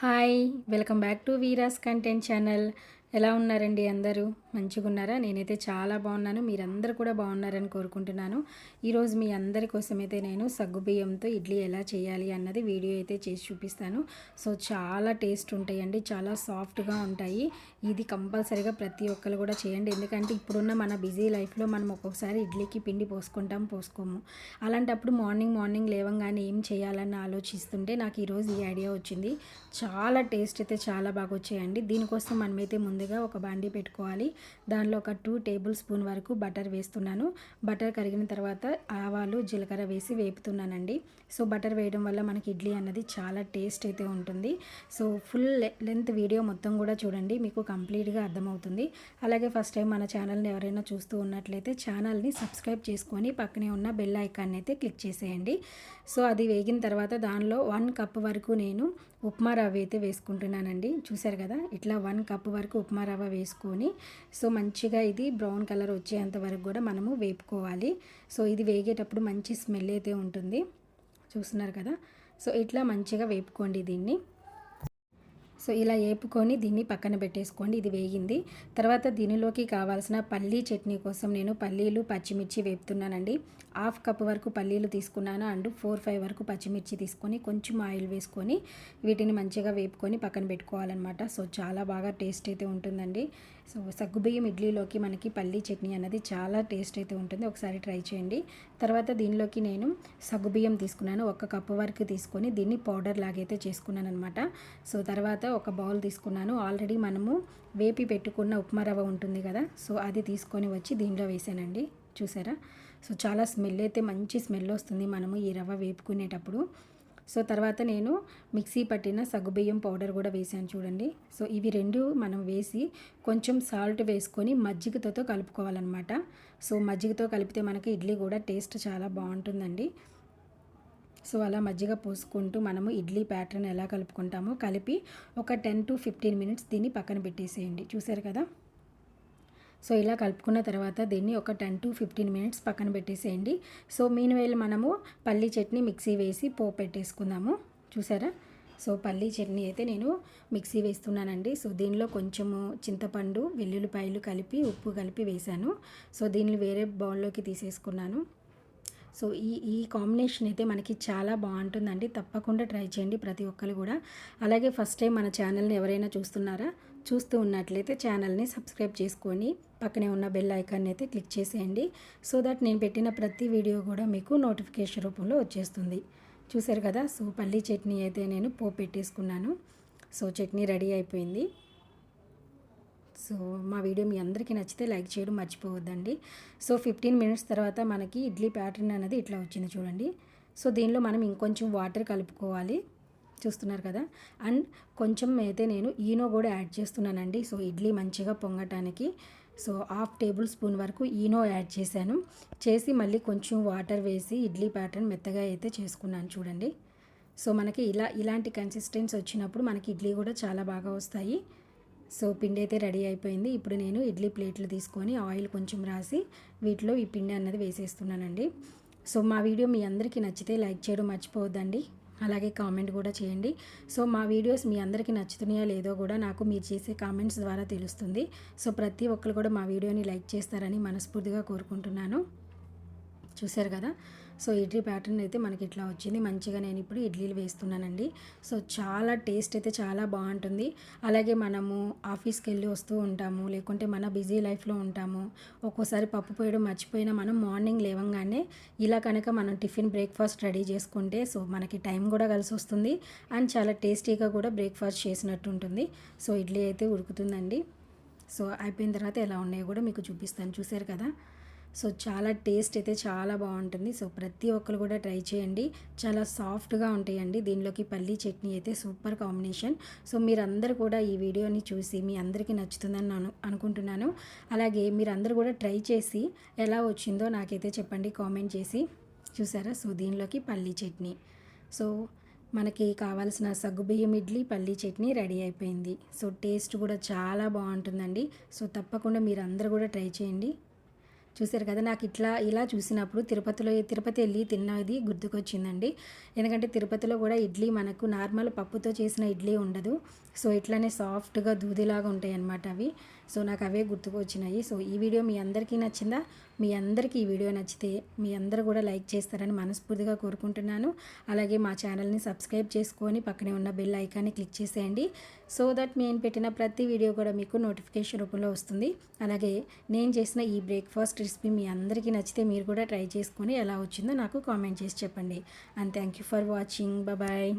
Hi! Welcome back to Veera's content channel. ఎలా ఉన్నారండి అందరూ? మంచిగున్నారా? నేనైతే చాలా బాగున్నాను. మీరందరూ కూడా బాగున్నారని కోరుకుంటున్నాను. ఈరోజు మీ అందరి కోసమైతే నేను సగ్గుబియ్యంతో ఇడ్లీ ఎలా చేయాలి అన్నది వీడియో అయితే చేసి చూపిస్తాను. సో చాలా టేస్ట్ ఉంటాయండి. చాలా సాఫ్ట్‌గా ఉంటాయి. ఇది కంపల్సరీగా ప్రతి ఒక్కరు కూడా చేయండి. ఎందుకంటే ఇప్పుడున్న మన బిజీ లైఫ్‌లో మనం ఒక్కొక్కసారి ఇడ్లీకి పిండి పోసుకుంటాం, పోసుకోము. అలాంటప్పుడు మార్నింగ్ లేవంగానే ఏం చేయాలని ఆలోచిస్తుంటే నాకు ఈరోజు ఈ ఐడియా వచ్చింది. చాలా టేస్ట్ అయితే చాలా బాగా వచ్చాయండి. దీనికోసం మనమైతే ముందుగా ఒక బాండీ పెట్టుకోవాలి. దానిలో ఒక 2 టేబుల్ స్పూన్ వరకు బటర్ వేస్తున్నాను. బటర్ కరిగిన తర్వాత ఆవాలు, జీలకర్ర వేసి వేపుతున్నానండి. సో బటర్ వేయడం వల్ల మనకి ఇడ్లీ అన్నది చాలా టేస్ట్ అయితే ఉంటుంది. సో ఫుల్ లెంత్ వీడియో మొత్తం కూడా చూడండి, మీకు కంప్లీట్గా అర్థమవుతుంది. అలాగే ఫస్ట్ టైం మన ఛానల్ని ఎవరైనా చూస్తూ ఉన్నట్లయితే ఛానల్ని సబ్స్క్రైబ్ చేసుకొని పక్కనే ఉన్న బెల్ ఐకాన్ని అయితే క్లిక్ చేసేయండి. సో అది వేగిన తర్వాత దానిలో 1 కప్ వరకు నేను ఉప్మా రవ్వ అయితే వేసుకుంటున్నానండి. చూసారు కదా, ఇట్లా 1 కప్ వరకు ఉప్మా రవ్వ వేసుకొని సో మంచిగా ఇది బ్రౌన్ కలర్ వచ్చేంత వరకు కూడా మనము వేపుకోవాలి. సో ఇది వేగేటప్పుడు మంచి స్మెల్ అయితే ఉంటుంది. చూస్తున్నారు కదా, సో ఇట్లా మంచిగా వేపుకోండి దీన్ని. సో ఇలా వేపుకొని దీన్ని పక్కన పెట్టేసుకోండి. ఇది వేగింది. తర్వాత దీనిలోకి కావాల్సిన పల్లీ చట్నీ కోసం నేను పల్లీలు, పచ్చిమిర్చి వేపుతున్నానండి. 1/2 కప్ వరకు పల్లీలు తీసుకున్నాను అండ్ 4-5 వరకు పచ్చిమిర్చి తీసుకొని కొంచెం ఆయిల్ వేసుకొని వీటిని మంచిగా వేపుకొని పక్కన పెట్టుకోవాలన్నమాట. సో చాలా బాగా టేస్ట్ అయితే ఉంటుందండి. సో సగ్గుబియ్యం ఇడ్లీలోకి మనకి పల్లీ చట్నీ అన్నది చాలా టేస్ట్ అయితే ఉంటుంది. ఒకసారి ట్రై చేయండి. తర్వాత దీనిలోకి నేను సగ్గుబియ్యం తీసుకున్నాను. 1 కప్ వరకు తీసుకొని దీన్ని పౌడర్ లాగైతే చేసుకున్నాను అనమాట. సో తర్వాత ఒక బౌల్ తీసుకున్నాను. ఆల్రెడీ మనము వేపి పెట్టుకున్న ఉప్మా రవ్వ ఉంటుంది కదా, సో అది తీసుకొని వచ్చి దీనిలో వేసానండి. చూసారా, సో చాలా స్మెల్ అయితే మంచి స్మెల్ వస్తుంది మనము ఈ రవ్వ వేపుకునేటప్పుడు. సో తర్వాత నేను మిక్సీ పట్టిన సగ్గుబియ్యం పౌడర్ కూడా వేసాను చూడండి. సో ఇవి రెండు మనం వేసి కొంచెం సాల్ట్ వేసుకొని మజ్జిగతో కలుపుకోవాలన్నమాట. సో మజ్జిగతో కలిపితే మనకి ఇడ్లీ కూడా టేస్ట్ చాలా బాగుంటుందండి. సో అలా మజ్జిగ పోసుకుంటూ మనము ఇడ్లీ ప్యాటర్న్ ఎలా కలుపుకుంటామో కలిపి ఒక 10-15 మినిట్స్ దీన్ని పక్కన పెట్టేసేయండి. చూసారు కదా, సో ఇలా కలుపుకున్న తర్వాత దీన్ని ఒక 10-15 మినిట్స్ పక్కన పెట్టేసేయండి. సో మీన్వైల్ మనము పల్లీ చట్నీ మిక్సీ వేసి పోపు పెట్టేసుకుందాము. చూసారా, సో పల్లీ చట్నీ అయితే నేను మిక్సీ వేస్తున్నానండి. సో దీనిలో కొంచెము చింతపండు, వెల్లుల్లిపాయలు కలిపి ఉప్పు కలిపి వేశాను. సో దీన్ని వేరే బౌల్లోకి తీసేసుకున్నాను. సో ఈ కాంబినేషన్ అయితే మనకి చాలా బాగుంటుందండి. తప్పకుండా ట్రై చేయండి ప్రతి ఒక్కరు కూడా. అలాగే ఫస్ట్ టైం మన ఛానల్ని ఎవరైనా చూస్తూ ఉన్నట్లయితే ఛానల్ని సబ్స్క్రైబ్ చేసుకొని పక్కనే ఉన్న బెల్ ఐకాన్ని అయితే క్లిక్ చేసేయండి. సో దట్ నేను పెట్టిన ప్రతి వీడియో కూడా మీకు నోటిఫికేషన్ రూపంలో వచ్చేస్తుంది. చూసారు కదా, సో పల్లీ చట్నీ అయితే నేను పోపు పెట్టేసుకున్నాను. సో చట్నీ రెడీ అయిపోయింది. సో మా వీడియో మీ అందరికీ నచ్చితే లైక్ చేయడం మర్చిపోవద్దండి. సో 15 మినిట్స్ తర్వాత మనకి ఇడ్లీ ప్యాటర్న్ అనేది ఇట్లా వచ్చింది చూడండి. సో దీనిలో మనం ఇంకొంచెం వాటర్ కలుపుకోవాలి. చూస్తున్నారు కదా, అండ్ కొంచెం అయితే నేను ఈనో కూడా యాడ్ చేస్తున్నానండి. సో ఇడ్లీ మంచిగా పొంగటానికి సో 1/2 టేబుల్ స్పూన్ వరకు ఈనో యాడ్ చేశాను. చేసి మళ్ళీ కొంచెం వాటర్ వేసి ఇడ్లీ ప్యాటర్న్ మెత్తగా అయితే చేసుకున్నాను చూడండి. సో మనకి ఇలాంటి కన్సిస్టెన్సీ వచ్చినప్పుడు మనకి ఇడ్లీ కూడా చాలా బాగా వస్తాయి. సో పిండి అయితే రెడీ అయిపోయింది. ఇప్పుడు నేను ఇడ్లీ ప్లేట్లు తీసుకొని ఆయిల్ కొంచెం రాసి వీటిలో ఈ పిండి అన్నది వేసేస్తున్నానండి. సో మా వీడియో మీ అందరికీ నచ్చితే లైక్ చేయడం మర్చిపోవద్దండి. అలాగే కామెంట్ కూడా చేయండి. సో మా వీడియోస్ మీ అందరికీ నచ్చుతున్నాయో లేదో కూడా నాకు మీరు చేసే కామెంట్స్ ద్వారా తెలుస్తుంది. సో ప్రతి ఒక్కరు కూడా మా వీడియోని లైక్ చేస్తారని మనస్ఫూర్తిగా కోరుకుంటున్నాను. చూశారు కదా, సో ఇడ్లీ ప్యాటర్న్ అయితే మనకి ఇట్లా వచ్చింది. మంచిగా నేను ఇప్పుడు ఇడ్లీలు వేస్తున్నానండి. సో చాలా టేస్ట్ అయితే చాలా బాగుంటుంది. అలాగే మనము ఆఫీస్కి వెళ్ళి వస్తూ ఉంటాము, లేకుంటే మన బిజీ లైఫ్లో ఉంటాము. ఒక్కోసారి పప్పు పోయడం మర్చిపోయినా మనం మార్నింగ్ లేవంగానే ఇలా కనుక మనం టిఫిన్ బ్రేక్ఫాస్ట్ రెడీ చేసుకుంటే సో మనకి టైం కూడా కలిసి వస్తుంది అండ్ చాలా టేస్టీగా కూడా బ్రేక్ఫాస్ట్ చేసినట్టు ఉంటుంది. సో ఇడ్లీ అయితే ఉడుకుతుందండి. సో అయిపోయిన తర్వాత ఎలా ఉన్నాయో కూడా మీకు చూపిస్తాను. చూశారు కదా, సో చాలా టేస్ట్ అయితే చాలా బాగుంటుంది. సో ప్రతి ఒక్కరు కూడా ట్రై చేయండి. చాలా సాఫ్ట్గా ఉంటాయండి. దీనిలోకి పల్లీ చట్నీ అయితే సూపర్ కాంబినేషన్. సో మీరందరూ కూడా ఈ వీడియోని చూసి మీ అందరికీ నచ్చుతుందని నేను అనుకుంటున్నాను. అలాగే మీరందరూ కూడా ట్రై చేసి ఎలా వచ్చిందో నాకైతే చెప్పండి కామెంట్ చేసి. చూసారా, సో దీనిలోకి పల్లీ చట్నీ. సో మనకి కావాల్సిన సగ్గుబియ్యం ఇడ్లీ పల్లీ చట్నీ రెడీ అయిపోయింది. సో టేస్ట్ కూడా చాలా బాగుంటుందండి. సో తప్పకుండా మీరు అందరూ కూడా ట్రై చేయండి. చూసారు కదా, నాకు ఇలా చూసినప్పుడు తిరుపతి వెళ్ళి తిన్నది గుర్తుకొచ్చిందండి. ఎందుకంటే తిరుపతిలో కూడా ఇడ్లీ మనకు నార్మల్ పప్పుతో చేసిన ఇడ్లీ ఉండదు. సో ఇట్లానే సాఫ్ట్గా దూదిలాగా ఉంటాయి అన్నమాట అవి. సో నాకు అవే గుర్తుకొచ్చినాయి. సో ఈ వీడియో మీ అందరికీ నచ్చిందా? మీ అందరికీ ఈ వీడియో నచ్చితే మీ అందరూ కూడా లైక్ చేస్తారని మనస్ఫూర్తిగా కోరుకుంటున్నాను. అలాగే మా ఛానల్ని సబ్స్క్రైబ్ చేసుకొని పక్కనే ఉన్న బెల్ ఐకాన్ని క్లిక్ చేసేయండి. సో దట్ నేను పెట్టిన ప్రతి వీడియో కూడా మీకు నోటిఫికేషన్ రూపంలో వస్తుంది. అలాగే నేను చేసిన ఈ బ్రేక్ఫాస్ట్ రెసిపీ మీ అందరికీ నచ్చితే మీరు కూడా ట్రై చేసుకొని ఎలా వచ్చిందో నాకు కామెంట్ చేసి చెప్పండి. And thank you for watching. Bye.